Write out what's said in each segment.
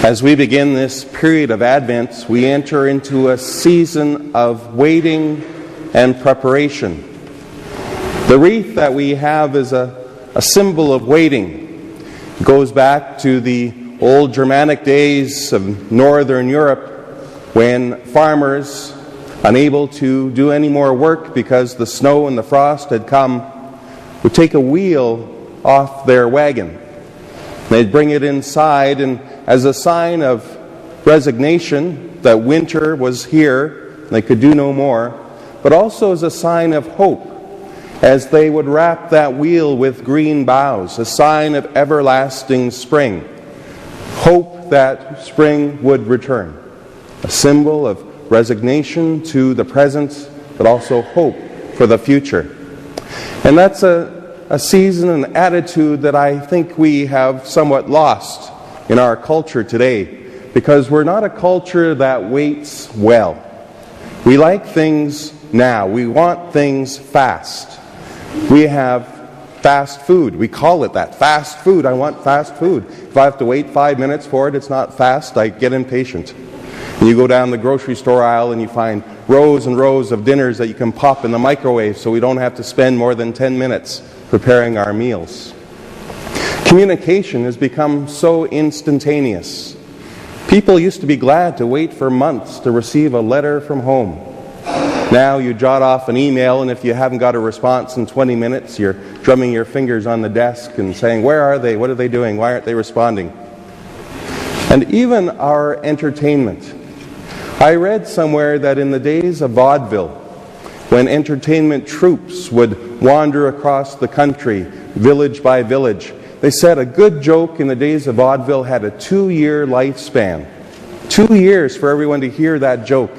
As we begin this period of Advent, we enter into a season of waiting and preparation. The wreath that we have is a symbol of waiting. It goes back to the old Germanic days of Northern Europe when farmers, unable to do any more work because the snow and the frost had come, would take a wheel off their wagon. They'd bring it inside, and as a sign of resignation that winter was here, they could do no more, but also as a sign of hope, as they would wrap that wheel with green boughs, a sign of everlasting spring. Hope that spring would return. A symbol of resignation to the present, but also hope for the future. And that's a season and attitude that I think we have somewhat lost in our culture today, because we're not a culture that waits well. We like things now. We want things fast. We have fast food. We call it that. Fast food. I want fast food. If I have to wait 5 minutes for it, it's not fast. I get impatient. And you go down the grocery store aisle and you find rows and rows of dinners that you can pop in the microwave so we don't have to spend more than 10 minutes preparing our meals. Communication has become so instantaneous. People used to be glad to wait for months to receive a letter from home. Now you jot off an email, and if you haven't got a response in 20 minutes, you're drumming your fingers on the desk and saying, where are they? What are they doing? Why aren't they responding? And even our entertainment. I read somewhere that in the days of vaudeville, when entertainment troops would wander across the country, village by village, they said a good joke in the days of vaudeville had a 2-year lifespan. 2 years for everyone to hear that joke.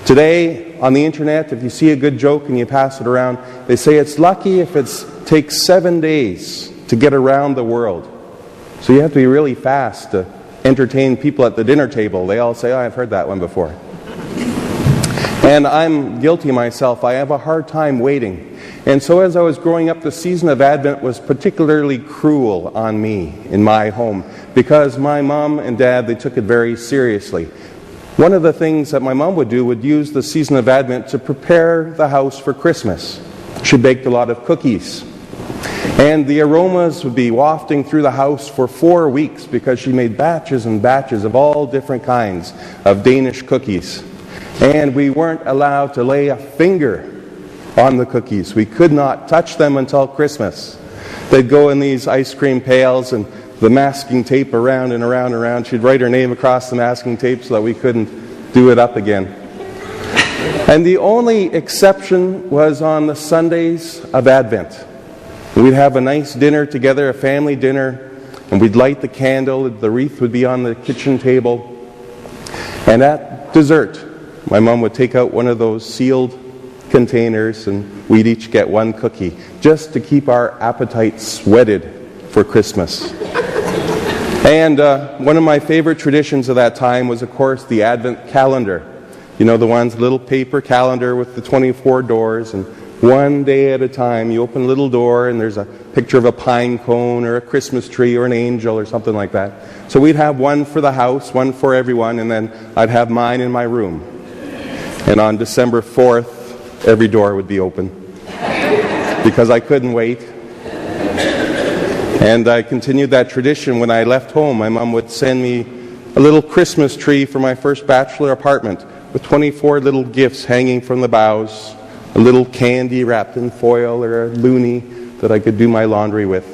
Today, on the internet, if you see a good joke and you pass it around, they say it's lucky if it takes 7 days to get around the world. So you have to be really fast to entertain people at the dinner table. They all say, oh, I've heard that one before. And I'm guilty myself. I have a hard time waiting. And so as I was growing up, the season of Advent was particularly cruel on me in my home, because my mom and dad, they took it very seriously. One of the things that my mom would do would use the season of Advent to prepare the house for Christmas. She baked a lot of cookies. And the aromas would be wafting through the house for 4 weeks because she made batches and batches of all different kinds of Danish cookies. And we weren't allowed to lay a finger on the cookies. We could not touch them until Christmas. They'd go in these ice cream pails and the masking tape around and around and around. She'd write her name across the masking tape so that we couldn't do it up again. And the only exception was on the Sundays of Advent. We'd have a nice dinner together, a family dinner, and we'd light the candle. The wreath would be on the kitchen table. And at dessert, my mom would take out one of those sealed containers and we'd each get one cookie, just to keep our appetites whetted for Christmas. And one of my favorite traditions of that time was, of course, the Advent calendar. You know, the ones, little paper calendar with the 24 doors, and one day at a time you open a little door and there's a picture of a pine cone or a Christmas tree or an angel or something like that. So we'd have one for the house, one for everyone, and then I'd have mine in my room. And on December 4th, every door would be open because I couldn't wait. And I continued that tradition. When I left home, my mom would send me a little Christmas tree for my first bachelor apartment with 24 little gifts hanging from the boughs, a little candy wrapped in foil or a loonie that I could do my laundry with.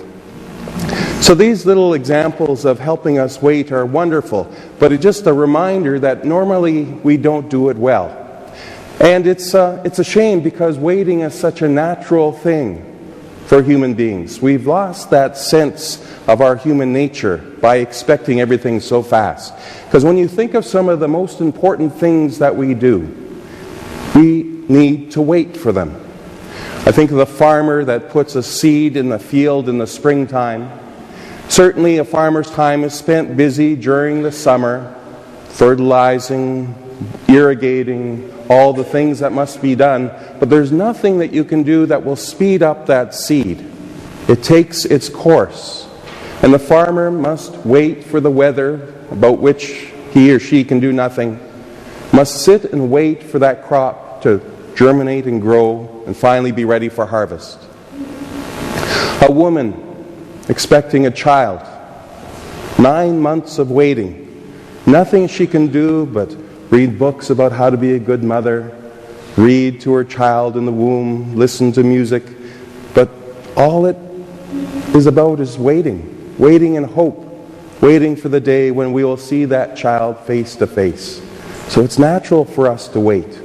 So these little examples of helping us wait are wonderful, but it's just a reminder that normally we don't do it well. And it's a shame, because waiting is such a natural thing for human beings. We've lost that sense of our human nature by expecting everything so fast. Because when you think of some of the most important things that we do, we need to wait for them. I think of the farmer that puts a seed in the field in the springtime. Certainly a farmer's time is spent busy during the summer, fertilizing, irrigating, all the things that must be done, but there's nothing that you can do that will speed up that seed. It takes its course. And the farmer must wait for the weather, about which he or she can do nothing, must sit and wait for that crop to germinate and grow and finally be ready for harvest. A woman expecting a child, 9 months of waiting, nothing she can do but read books about how to be a good mother, read to her child in the womb, listen to music, but all it is about is waiting in hope, waiting for the day when we will see that child face to face. So it's natural for us to wait.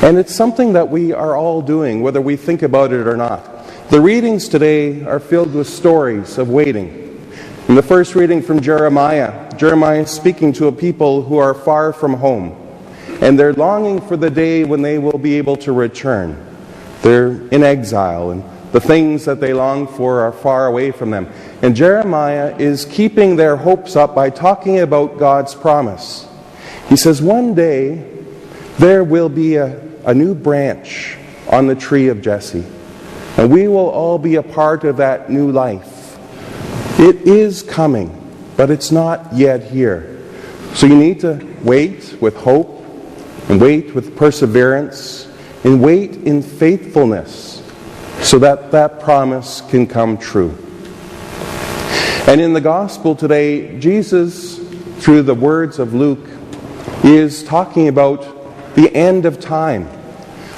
And it's something that we are all doing, whether we think about it or not. The readings today are filled with stories of waiting. In the first reading from Jeremiah is speaking to a people who are far from home, and they're longing for the day when they will be able to return. They're in exile, and the things that they long for are far away from them. And Jeremiah is keeping their hopes up by talking about God's promise. He says, one day there will be a new branch on the tree of Jesse, and we will all be a part of that new life. It is coming, but it's not yet here. So you need to wait with hope, and wait with perseverance, and wait in faithfulness, so that that promise can come true. And in the gospel today, Jesus, through the words of Luke, is talking about the end of time.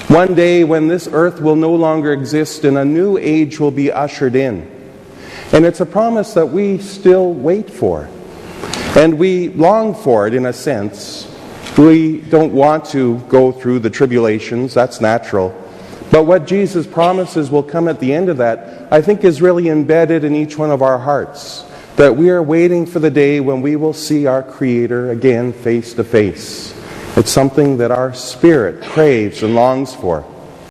One day when this earth will no longer exist and a new age will be ushered in. And it's a promise that we still wait for. And we long for it in a sense. We don't want to go through the tribulations, that's natural. But what Jesus promises will come at the end of that, I think, is really embedded in each one of our hearts. That we are waiting for the day when we will see our Creator again face to face. It's something that our spirit craves and longs for.